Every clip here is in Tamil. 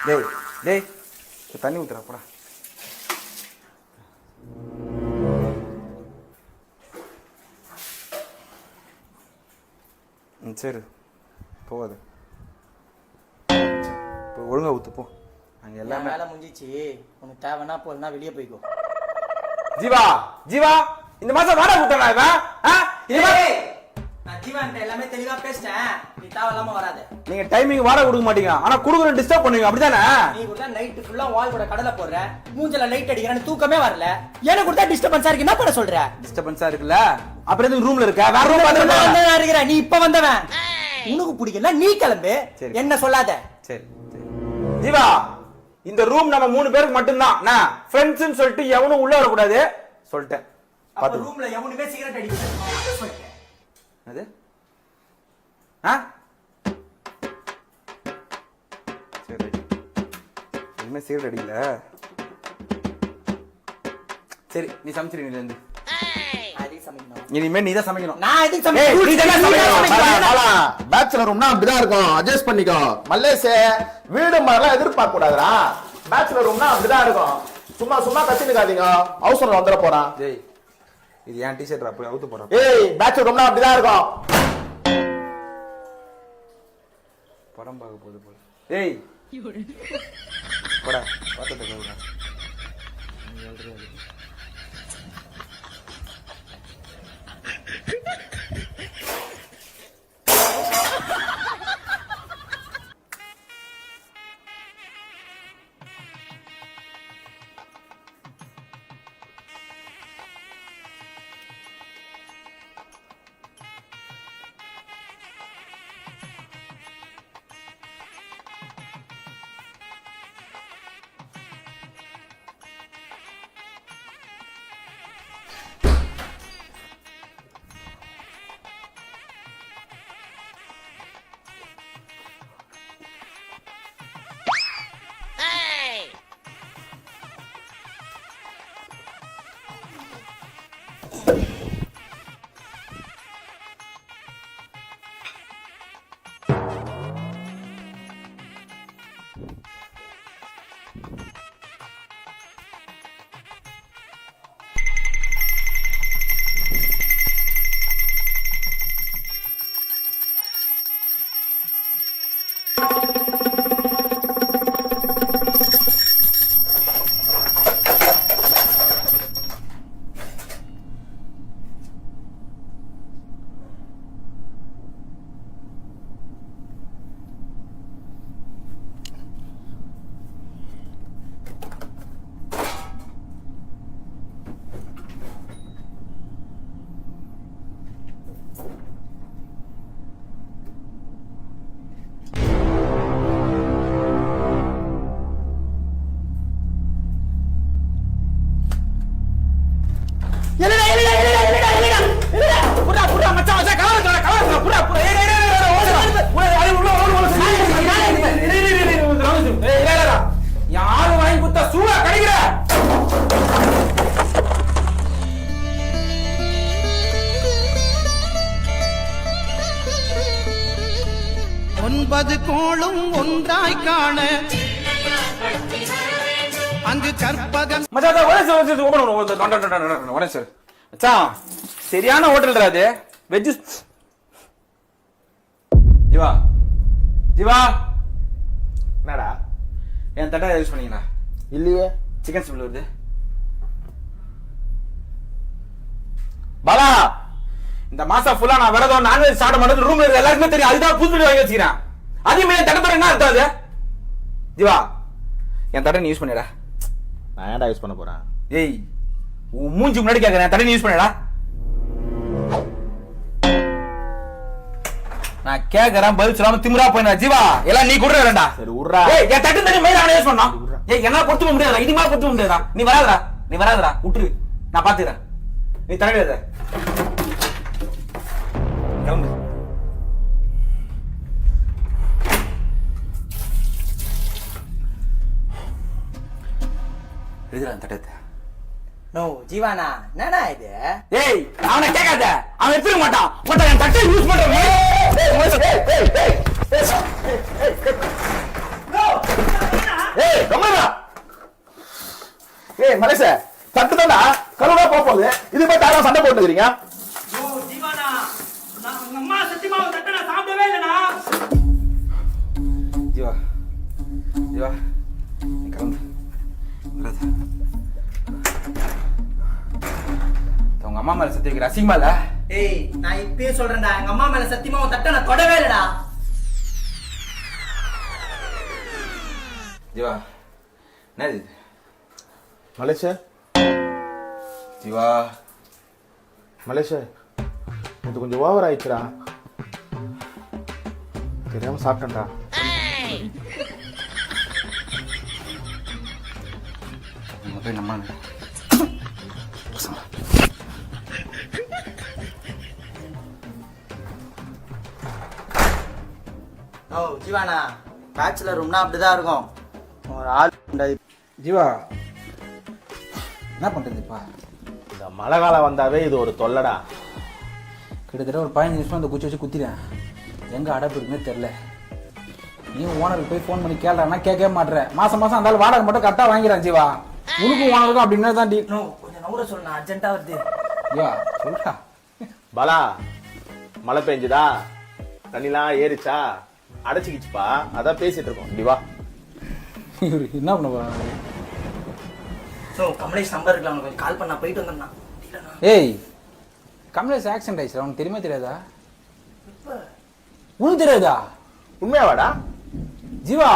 டேய் டேய் தண்ணி ஊத்துறா போடா. சரி போகாது, இப்போ ஒழுங்கா ஊத்து போ. அங்கே எல்லாமே வேலை முடிஞ்சிச்சு. உனக்கு தேவைன்னா போனா வெளியே போய்க்கோ. ஜீவா ஜீவா இந்த மாசம் வாடகை கொடுத்தா இவன்? நான் ஜீவன் எல்லாமே தெளிவா பேசிட்டேன். நீ தேவையில்லாம வராத. நீங்க டைமிங் வாடகை கொடுக்க மாட்டீங்க, ஆனா குடுக்குற டிஸ்டர்ப் பண்ணுவீங்க, அப்படிதானே? நீ கூட நைட் ஃபுல்லா வால் கூட கடலை போடுற, மூஞ்சல லைட் அடிக்கிறேன்னு தூக்கமே வரல. எனக்கு கூட டிஸ்டர்பன்ஸா இருக்கு. என்ன பண்ண சொல்ற? டிஸ்டர்பன்ஸா இருக்குல்ல, அப்புறம் எதுக்கு ரூம்ல இருக்க? வேற ரூம் பாத்துறேன். நீ இப்ப வந்தவன், உனக்கு பிடிக்கல நீ கிளம்பு, என்ன சொல்லாத. சரி ஜீவா, இந்த ரூம் நம்ம 3 பேருக்கு மட்டும்தான். நான் ஃப்ரெண்ட்ஸ்னு சொல்லிட்டு எவனும் உள்ள வரக்கூடாது சொல்லிட்டேன். அப்ப ரூம்ல எவனுமே சிகரெட் அடிக்கல. அது சரி, இனிமே சிகரெட் அடிக்கல. சரி நீ சமைச்சிரு. நீ இருந்து இனிமே நீ தான் சமைக்கணும். நான் எதுக்கு சமைக்கணும்? பேச்சுலர் ரூம்னா அப்படிதான் இருக்கும், அட்ஜஸ்ட் பண்ணிக்கோ. மல்லேஷே வீடு மாதிரிலாம் எதிர்பார்க்க கூடாதுடா. பேச்சுலர் ரூம்னா அப்படிதான் இருக்கும். சும்மா சும்மா கத்தினுக்காதீங்க, அவசரம் வந்துட போறான். டேய் இது ஏன் டிஷர்ட் அப்படி அவுத்து போறான். ஏய் பேச்சுலர் ரூம்னா அப்படிதான் இருக்கும். படம் பார்க்க போகுது போல. ஏய் போடா பாத்துட்டு போடா. யாரும் வாங்கி கொடுத்தா சூடா கிடைக்கிற. ஒன்பது கோளும் ஒன்றாய் காண அங்கு கற்பகம். சரியான ஹோட்டல் அது. வெஜ் ஜீவா ஜீவா என்னடா என் தட்டை யூஸ் பண்ணீங்களா? இல்லையே. சிக்கன் ஸ்மெல் வருது. பாலா இந்த மாசம் ஃபுல்லா நான் விரதம் நான்வெஜ் சாப்பிட மாட்டேன். ரூம்ல இருக்க எல்லாருக்குமே தெரியும். அதுதான் புது வாங்கி வச்சுக்கிறேன். அதே தட்டத்தோட என்ன அர்த்தம் அது? ஜீவா என் தட்டை நீ யூஸ் பண்ணிடா. நான் ஏன்டா யூஸ் பண்ண போறேன்? ஏய் உன் மூஞ்சி முன்னாடி கேட்கறேன், தட்டை நீ யூஸ் பண்ணிடா. நான் கேக்குறேன் பதில் சொல்லாம திமிரா போயினா. ஜீவா எல்லாம் நீ குடுற வேண்டா. சரி உர்றா. ஏய் என் தட்டு தண்ணி மேல அவனே யூஸ் பண்ணா. ஏய் என்ன கொடுத்து முடியாதா? இது மாதிரி கொடுத்து முடியாதா? நீ வராதடா விட்டுரு, நான் பாத்துக்கிறேன். நீ தலையிடாத. கிளம்பு. எழுதுறான் தட்டத்தை. நோ ஜீவானா என்னடா இது? ஏய் அவனை கேட்காத, அவன் எடுத்துக்க மாட்டான். பட் என் தட்டை யூஸ் பண்றேன். கம்முடா. ஏய் மலேச தட்டு தான்டா கழுவா போகுது இது போய் தாரா சண்டை போட்டுக்கிறீங்க. ஜீவானா நான் உங்க அம்மா சத்தியமா தட்ட நான் சாப்பிடவே இல்லடா. ஜீவா ஜீவா நீ கிளம்பு. வராத. உங்க அம்மா மேல சத்தி வைக்கிற அசிங்கமா இல்ல? ஏய் நான் இப்பயே சொல்றேன்டா எங்க அம்மா மேல சத்தியமா தட்ட நான் தொடவே இல்லடா. ஜீவா என்னது இது? மலேச ஜீவா மலேச இது கொஞ்சம் ஓவர் ஆயிடுச்சுடா. தெரியாம சாப்பிட்டேன்டா. நம்ம போய் நம்ம ஓ ஜீவானா பேச்சுலர் ரூம்னா அப்படிதான் இருக்கும். ஒரு ஆள் ஜீவா என்ன பண்றதுப்பா? இந்த மழை காலம் வந்தாவே இது ஒரு தொல்லடா. கிட்டத்தட்ட ஒரு 15 நிமிஷம் அந்த குச்சி வச்சு குத்திட்டேன். எங்க அடப்பு இருக்குன்னு தெரியல. நீ ஓனருக்கு போய் ஃபோன் பண்ணி கேள்றான்னா கேட்கவே மாட்டேன். மாசம் மாசம் அந்த வாடகை மட்டும் கரெக்டா வாங்கிறான் ஜீவா. உனக்கும் ஓனருக்கும் அப்படின்னா தான் டீ. கொஞ்சம் நவுற சொல்லணும் அர்ஜென்ட்டா வருது. ஜீவா சொல்றா. பாலா மழை பெஞ்சுதா தண்ணிலாம் ஏறிச்சா அடைச்சிக்கிச்சுப்பா அதான் பேசிட்டு இருக்கோம். இப்படி வா. இவரு என்ன பண்ண போறாங்க? ஸோ கமலேஷ் நம்பர் இருக்குல்ல அவனுக்கு கொஞ்சம் கால் பண்ணா போயிட்டு வந்தேன். ஏய் கமலேஷ் ஆக்சிடென்ட் ஆயிடுச்சு. அவனுக்கு தெரியுமா தெரியாதா? உனக்கு தெரியாதா? உண்மையாவாடா? ஜீவா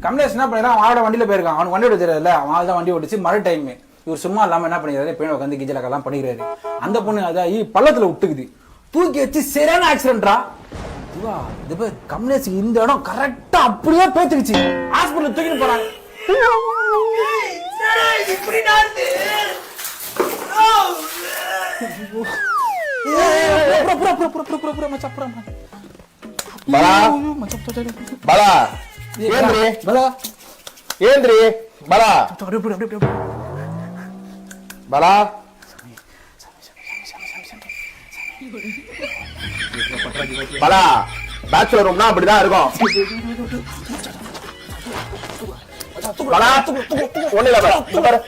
கமலேஷ் என்ன பண்ணிடுறான்? அவனோட வண்டியில போயிருக்கான். அவனுக்கு வண்டி ஓட்ட தெரியாதுல்ல. அவன் தான் வண்டி ஓடிச்சு. மழை டைம். இவர் சும்மா இல்லாம என்ன பண்ணிக்கிறாரு? பேன உட்காந்து கிஜலக்கெல்லாம் பண்ணிக்கிறாரு. அந்த பொண்ணு அதாகி பள்ளத்துல விட்டுக்குது. தூக்கி வச்சு சரியான ஆக்சிடென்ட்ரா. ஜீவா இது போய் கமலேஷ் இந்த இடம் கரெக்டா அப்படியே பேத்துக்குச்சு. ஹாஸ்பிட்டல் தூக்கிட்டு போறாங்க. பாலா ஏந்திரி ஏந்திரி பாலா பாலா பாலா பேச்சுலர் ரூம்னா அப்படிதான் இருக்கும். பாலா ஒண்ணு இல்ல பாரு.